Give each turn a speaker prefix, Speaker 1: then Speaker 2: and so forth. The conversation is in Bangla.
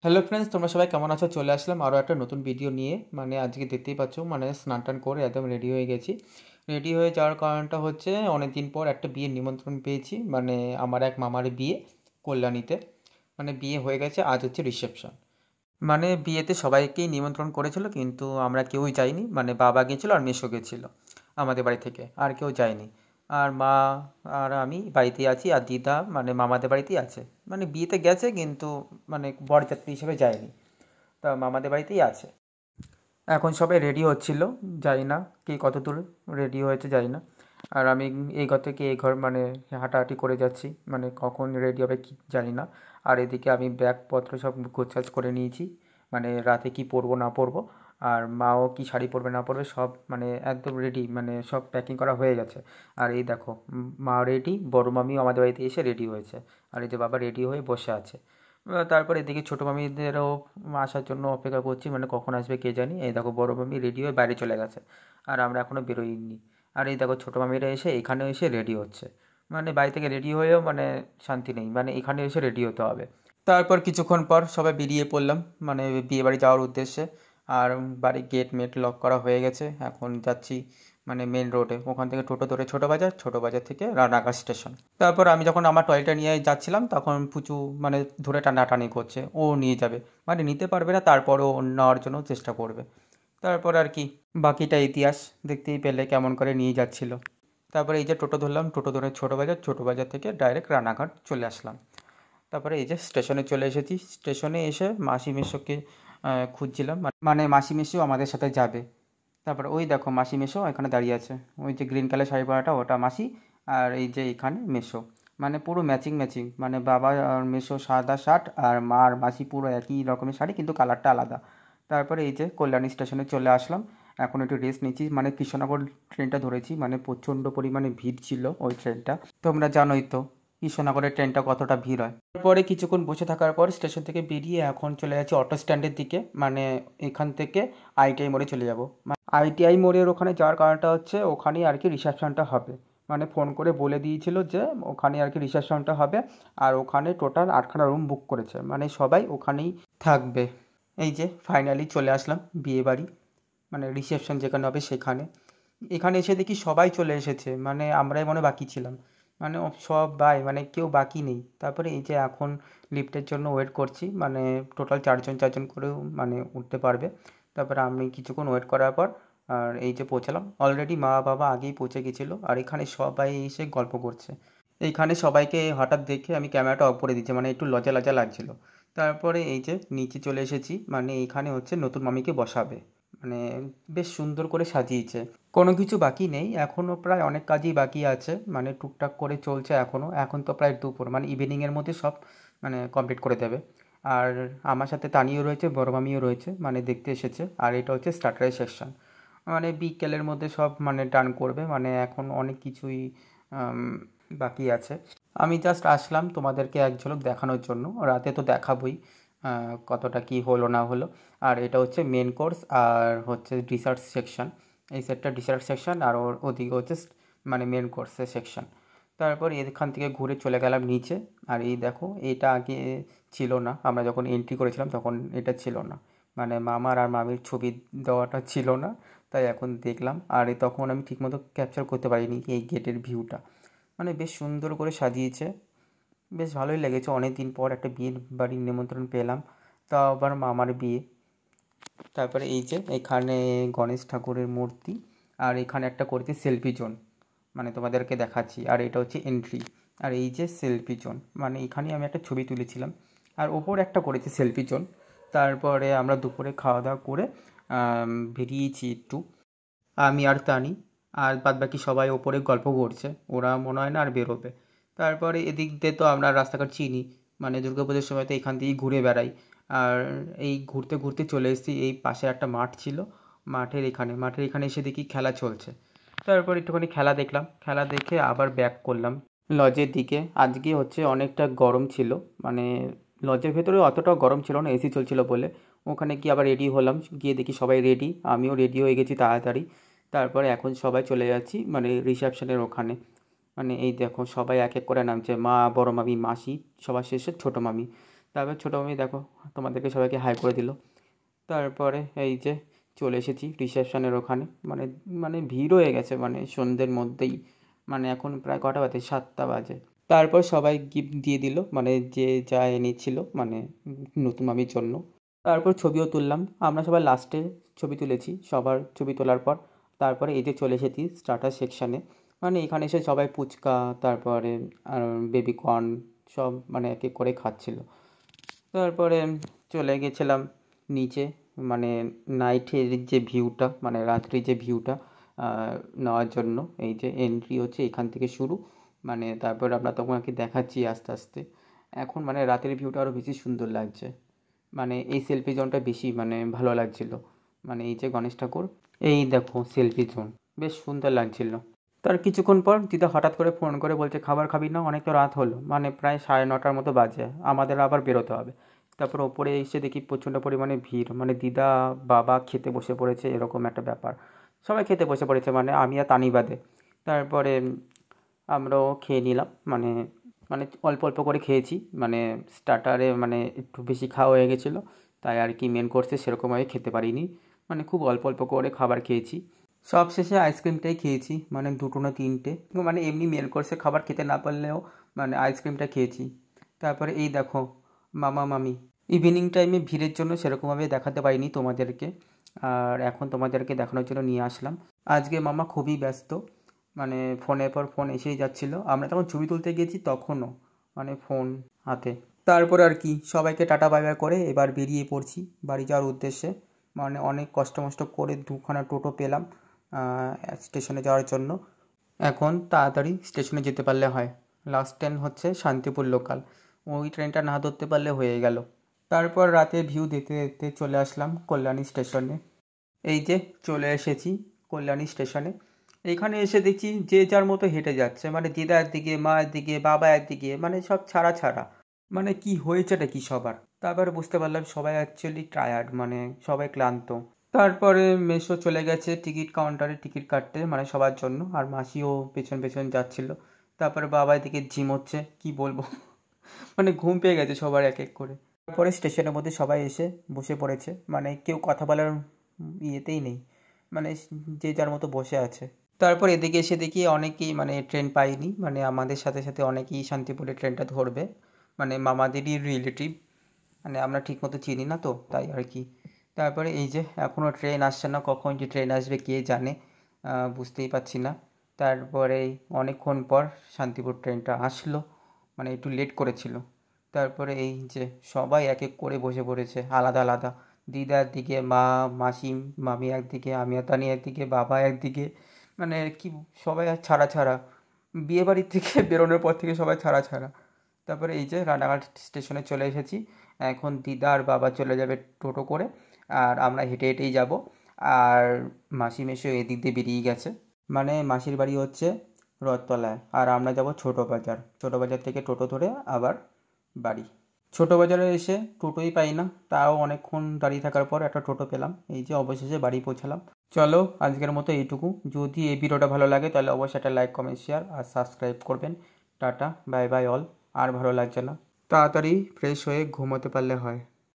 Speaker 1: হ্যালো ফ্রেন্ডস, তোমরা সবাই কেমন আছো? চলে আসলাম আরও একটা নতুন ভিডিও নিয়ে। আজকে দেখতেই পাচ্ছ, স্নান টান করে একদম রেডি হয়ে গেছি। রেডি হয়ে যাওয়ার কারণটা হচ্ছে অনেক দিন পর একটা বিয়ের নিমন্ত্রণ পেয়েছি। আমার এক মামার বিয়ে, কল্যাণীতে। বিয়ে হয়ে গেছে, আজ হচ্ছে রিসেপশন। বিয়েতে সবাইকেই নিমন্ত্রণ করেছিল, কিন্তু আমরা কেউই যাইনি। বাবা গেছিলো আর মেসো গেছিলো আমাদের বাড়ি থেকে, আর কেউ যায়নি। আর মা আর আমি বাড়িতেই আছি, আর দিদা মামাদের বাড়িতেই আছে। বিয়েতে গেছে, কিন্তু বরযাত্রী হিসেবে যায়নি। তা মামাদের বাড়িতেই আছে। এখন সবাই রেডি হচ্ছিল, জানি না কে কত দূর রেডি হয়েছে জানি না। আর আমি এই ঘর থেকে এই ঘর হাঁটাহাঁটি করে যাচ্ছি, কখন রেডি হবে কি জানি না। আর এদিকে আমি ব্যাগপত্র সব গোছগাছ করে নিয়েছি, রাতে কি পরবো না পরবো। আর মাও কি শাড়ি পরবে না পরবে সব একদম রেডি, সব প্যাকিং করা হয়ে গেছে। আর এই দেখো, মা রেডি, বড় মামিও আমাদের বাড়িতে এসে রেডি হয়েছে। আর এই যে বাবা রেডি হয়ে বসে আছে। তারপর এদিকে ছোটো মামিদেরও আসার জন্য অপেক্ষা করছি, কখন আসবে কে জানি। এই দেখো, বড় মামি রেডি হয়ে বাইরে চলে গেছে, আর আমরা এখনও বেরোইনি। আর এই দেখো, ছোটো মামিরা এসে এখানেও এসে রেডি হচ্ছে। বাড়ি থেকে রেডি হয়েও শান্তি নেই, এখানে এসে রেডি হতে হবে। তারপর কিছুক্ষণ পর সবাই বেরিয়ে পড়লাম, বিয়ে বাড়ি যাওয়ার উদ্দেশ্যে। আর বাড়ির গেট মেট লক করা হয়ে গেছে। এখন যাচ্ছি মেন রোডে, ওখান থেকে টোটো ধরে ছোটো বাজার, ছোটো বাজার থেকে রানাঘাট স্টেশন। তারপর আমি যখন আমার টয়লেটটা নিয়ে যাচ্ছিলাম, তখন পুচু ধরে টানাটানি করছে, ও নিয়ে যাবে। নিতে পারবে না, তারপরেও ও নেওয়ার জন্য চেষ্টা করবে। তারপর আর কি, বাকিটা ইতিহাস দেখতেই পেলে কেমন করে নিয়ে যাচ্ছিল। তারপরে এই যে টোটো ধরলাম, টোটো ধরে ছোটো বাজার, ছোটো বাজার থেকে ডাইরেক্ট রানাঘাট চলে আসলাম। তারপরে এই যে স্টেশনে চলে এসেছি। স্টেশনে এসে মাসি মেসোকে খুঁজছিলাম, মাসি মেসো আমাদের সাথে যাবে। তারপরে ওই দেখো, মাসি মেসো এখানে দাঁড়িয়ে আছে। ওই যে গ্রিন কালার শাড়ি পরাটা, ওটা মাসি। আর এই যে এখানে মেসো, পুরো ম্যাচিং ম্যাচিং। বাবা আর মেসো সাদা শার্ট, আর মা আর মাসি পুরো একই রকমের শাড়ি, কিন্তু কালারটা আলাদা। তারপরে এই যে কল্যাণী স্টেশনে চলে আসলাম। এখন একটু রেস্ট নিচ্ছি, কৃষ্ণনগর ট্রেনটা ধরেছি। প্রচণ্ড পরিমাণে ভিড় ছিল ওই ট্রেনটা, তোমরা জানোই তো কৃষ্ণনগরের ট্রেনটা কতটা ভিড় হয়। তারপরে কিছুক্ষণ বসে থাকার পর স্টেশন থেকে বেরিয়ে এখন চলে যাচ্ছি অটো স্ট্যান্ডের দিকে। এখান থেকে আইটিআই মোড়ে চলে যাব। আইটিআই মোড়ের ওখানে যাওয়ার কারণটা হচ্ছে, ওখানেই আর কি রিসেপশনটা হবে। ফোন করে বলে দিয়েছিল যে ওখানে আর কি রিসেপশনটা হবে। আর ওখানে টোটাল 8খানা রুম বুক করেছে, সবাই ওখানেই থাকবে। এই যে ফাইনালি চলে আসলাম বিয়ে বাড়ি, রিসেপশন যেখানে হবে সেখানে। এখানে এসে দেখি সবাই চলে এসেছে, আমরাই বাকি ছিলাম। সবাই, কেউ বাকি নেই। তারপরে এই যে এখন লিফটের জন্য ওয়েট করছি, টোটাল চারজন চারজন করেও উঠতে পারবে। তারপরে আমি কিছুক্ষণ ওয়েট করার পর আর এই যে পৌঁছালাম। অলরেডি মা বাবা আগেই পৌঁছে গেছিলো, আর এখানে সবাই এসে গল্প করছে। এইখানে সবাইকে হঠাৎ দেখে আমি ক্যামেরাটা অফ করে দিচ্ছি, একটু লজ্জা লজ্জা লাগছিলো। তারপরে এই যে নিচে চলে এসেছি, এইখানে হচ্ছে নতুন মামিকে বসাবে। মানে বেশ সুন্দর করে সাজিয়েছে, কোনো কিছু বাকি নেই এখনও, প্রায় অনেক কাজই বাকি আছে, টুকটাক করে চলছে এখনও। এখন তো প্রায় দুপুর, ইভিনিংয়ের মধ্যে সব কমপ্লিট করে দেবে। আর আমার সাথে তানিও রয়েছে, বড় মামিও রয়েছে, দেখতে এসেছে। আর এটা হচ্ছে স্টার্টারের সেকশন, বিকেলের মধ্যে সব ডান করবে। এখন অনেক কিছুই বাকি আছে। আমি জাস্ট আসলাম তোমাদেরকে এক ঝলক দেখানোর জন্য, রাতে তো দেখাবই কতটা কি হলো না হলো। আর এটা হচ্ছে মেন কোর্স, আর হচ্ছে ডিসার্ট সেকশন। এই সেটটা ডিসার্ট সেকশন, আর ওদিকে হচ্ছে মেন কোর্সের সেকশন। তারপর এখান থেকে ঘুরে চলে গেলাম নিচে। আর এই দেখো, এটা আগে ছিল না, আমরা যখন এন্ট্রি করেছিলাম তখন এটা ছিল না, মামার আর মামির ছবি দেওয়াটা ছিল না। তাই এখন দেখলাম, আর তখন আমি ঠিকমতো ক্যাপচার করতে পারিনি এই গেটের ভিউটা। বেশ সুন্দর করে সাজিয়েছে, বেশ ভালোই লেগেছে। অনেক দিন পর একটা বিয়ের বাড়ির নিমন্ত্রণ পেলাম, তাও আবার মামার বিয়ে। তারপরে এই যে এখানে গণেশ ঠাকুরের মূর্তি, আর এখানে একটা করেছে সেলফি জোন, তোমাদেরকে দেখাচ্ছি। আর এটা হচ্ছে এন্ট্রি, আর এই যে সেলফি জোন, এখানে আমি একটা ছবি তুলেছিলাম। আর ওপর একটা করেছে সেলফি জোন। তারপরে আমরা দুপুরে খাওয়া দাওয়া করে বেরিয়েছি একটু, আমি আর তানি। আর বাদবাকি সবাই ওপরে গল্প করছে, ওরা মনে হয় না আর বেরোবে। তারপরে এদিক দিয়ে তো আমরা রাস্তাঘাট চিনি, দুর্গাপুজোর সময় তো এখান দিয়েই ঘুরে বেড়াই। আর এই ঘুরতে ঘুরতে চলে এসেছি, এই পাশে একটা মাঠ ছিল, মাঠের এখানে এসে দেখি খেলা চলছে। তারপর একটুখানি খেলা দেখলাম, খেলা দেখে আবার ব্যাক করলাম লজের দিকে। আজকে হচ্ছে অনেকটা গরম ছিল, লজের ভেতরে অতটাও গরম ছিল না, এসি চলছিল বলে। ওখানে গিয়ে আবার রেডি হলাম, গিয়ে দেখি সবাই রেডি, আমিও রেডি হয়ে গেছি তাড়াতাড়ি। তারপরে এখন সবাই চলে যাচ্ছি রিসেপশনের ওখানে। এই দেখো সবাই এক এক করে নামছে, মা, বড় মামি, মাসি, সবার শেষে ছোটো মামি। তারপর ছোটো মামি দেখো তোমাদেরকে সবাইকে হাই করে দিল। তারপরে এই যে চলে এসেছি রিসেপশনের ওখানে, মানে মানে ভিড় হয়ে গেছে, মানে সন্ধ্যের মধ্যেই, মানে এখন প্রায় কটা বাজে, 7টা বাজে। তারপর সবাই গিফট দিয়ে দিল, মানে যে যা এনেছিল, মানে নতুন মামির জন্য। তারপর ছবিও তুললাম, আমরা সবাই লাস্টে ছবি তুলেছি। সবার ছবি তোলার পর তারপরে এই যে চলে এসেছি স্টার্টার সেকশানে, মানে এখানে এসে সবাই ফুচকা, তারপরে বেবি কর্ন সব মানে এক এক করে খাচ্ছিল। তারপরে চলে গেছিলাম নিচে, মানে নাইটের যে ভিউটা, মানে রাত্রির যে ভিউটা নেওয়ার জন্য। এই যে এন্ট্রি হচ্ছে এখান থেকে শুরু, মানে তারপর আমরা তোমাকে দেখাচ্ছি আস্তে আস্তে। এখন মানে রাতের ভিউটা আরও বেশি সুন্দর লাগছে, মানে এই সেলফি জোনটা বেশি মানে ভালো লাগছিল। মানে এই যে গণেশ ঠাকুর, এই দেখো সেলফি জোন, বেশ সুন্দর লাগছিল। তার কিছুক্ষণ পর দিদা হঠাৎ করে ফোন করে বলছে খাবার খাবি না, অনেক তো রাত হলো, মানে প্রায় 9:30টার মতো বাজে, আমাদের আবার বেরোতে হবে। তারপর ওপরে এসে দেখি প্রচণ্ড পরিমাণে ভিড়, মানে দিদা বাবা খেতে বসে পড়েছে, এরকম একটা ব্যাপার। সবাই খেতে বসে পড়েছে, মানে আমি আর তানি বাদে। তারপরে আমরাও খেয়ে নিলাম, মানে মানে অল্প অল্প করে খেয়েছি, মানে স্টার্টারে মানে একটু বেশি খাওয়া হয়ে গেছিলো, তাই আর কি মেন কোর্সে সেরকমভাবে খেতে পারিনি, মানে খুব অল্প অল্প করে খাবার খেয়েছি। সব শেষে আইসক্রিমটাই খেয়েছি, মানে দুটো না তিনটে, মানে এমনি মেন কোর্সে খাবার খেতে না পারলেও মানে আইসক্রিমটা খেয়েছি। তারপরে এই দেখো মামা মামি। ইভিনিং টাইমে ভিড়ের জন্য সেরকমভাবে দেখাতে পারিনি তোমাদেরকে, আর এখন তোমাদেরকে দেখানোর জন্য নিয়ে আসলাম। আজকে মামা খুবই ব্যস্ত, মানে ফোনের পর ফোন এসেই যাচ্ছিলো, আমরা তখন ছবি তুলতে গেছি তখনও মানে ফোন হাতে। তারপর আর কি সবাইকে টাটা বাই বাই করে এবার বেরিয়ে পড়ছি বাড়ি যাওয়ার উদ্দেশ্যে। মানে অনেক কষ্ট মষ্ট করে দুখানা টোটো পেলাম স্টেশনে যাওয়ার জন্য। এখন তাড়াতাড়ি স্টেশনে যেতে পারলে হয়, লাস্ট ট্রেন হচ্ছে শান্তিপুর লোকাল, ওই ট্রেনটা না ধরতে পারলে হয়ে গেল। তারপর রাতে ভিউ দেখতে দেখতে চলে আসলাম কল্যাণী স্টেশনে। এই যে চলে এসেছি কল্যাণী স্টেশনে। এখানে এসে দেখছি যে যার মতো হেঁটে যাচ্ছে, মানে দিদা একদিকে, মা একদিকে, বাবা একদিকে, মানে সব ছাড়া ছাড়া, মানে কি হয়েছেটা কি সবার। তারপরে বুঝতে পারলাম সবাই অ্যাকচুয়ালি টায়ার্ড, মানে সবাই ক্লান্ত। তারপরে মেসো চলে গেছে টিকিট কাউন্টারে টিকিট কাটতে, মানে সবার জন্য, আর মাসিও পেছন পেছন যাচ্ছিল। তারপরে বাবা এদিকে ঝিম হচ্ছে, কি বলবো মানে ঘুম পেয়ে গেছে সবার এক এক করে। তারপরে স্টেশনের মধ্যে সবাই এসে বসে পড়েছে, মানে কেউ কথা বলার ইয়েতেই নেই, মানে যে যার মতো বসে আছে। তারপর এদিকে এসে দেখি অনেকেই মানে ট্রেন পায়নি, মানে আমাদের সাথে সাথে অনেকেই শান্তিপুরে ট্রেনটা ধরবে, মানে মামাদেরই রিলেটিভ, মানে আমরা ঠিকমতো চিনি না তো তাই আর কি। তারপরে এই যে এখনও ট্রেন আসছে না, কখন যে ট্রেন আসবে কে জানে, বুঝতেই পারছি না। তারপরে অনেকক্ষণ পর শান্তিপুর ট্রেনটা আসলো, মানে একটু লেট করেছিল। তারপরে এই যে সবাই এক এক করে বসে পড়েছে আলাদা আলাদা, দিদা একদিকে, মা মাসি মামি একদিকে, আমি আর তানি একদিকে, বাবা একদিকে, মানে কি সবাই আর ছাড়া ছাড়া, বিয়েবাড়ির থেকে বেরোনোর পর থেকে সবাই ছাড়া ছাড়া। তারপরে এই যে রানাঘাট স্টেশনে চলে এসেছি, এখন দিদা আর বাবা চলে যাবে টোটো করে, আর আমরা হেঁটে হেঁটেই যাব। আর মাসি মেশো এদিক দিয়ে বেরিয়ে গেছে, মানে মাসির বাড়ি হচ্ছে রথতলায়, আর আমরা যাব ছোটো বাজার, ছোটো বাজার থেকে টোটো ধরে আবার বাড়ি। ছোটো বাজারে এসে টোটোই পাই না, তাও অনেকক্ষণ দাঁড়িয়ে থাকার পর একটা টোটো পেলাম, এই যে অবশেষে বাড়ি পৌঁছালাম। চলো আজকের মতো এইটুকু, যদি এই ভিডিওটা ভালো লাগে তাহলে অবশ্যই একটা লাইক কমেন্ট শেয়ার আর সাবস্ক্রাইব করবেন। Tata bye bye all. আর ভালো লাগছে না, তাড়াতাড়ি ফ্রেশ হয়ে ঘুমোতে পারলে হয়।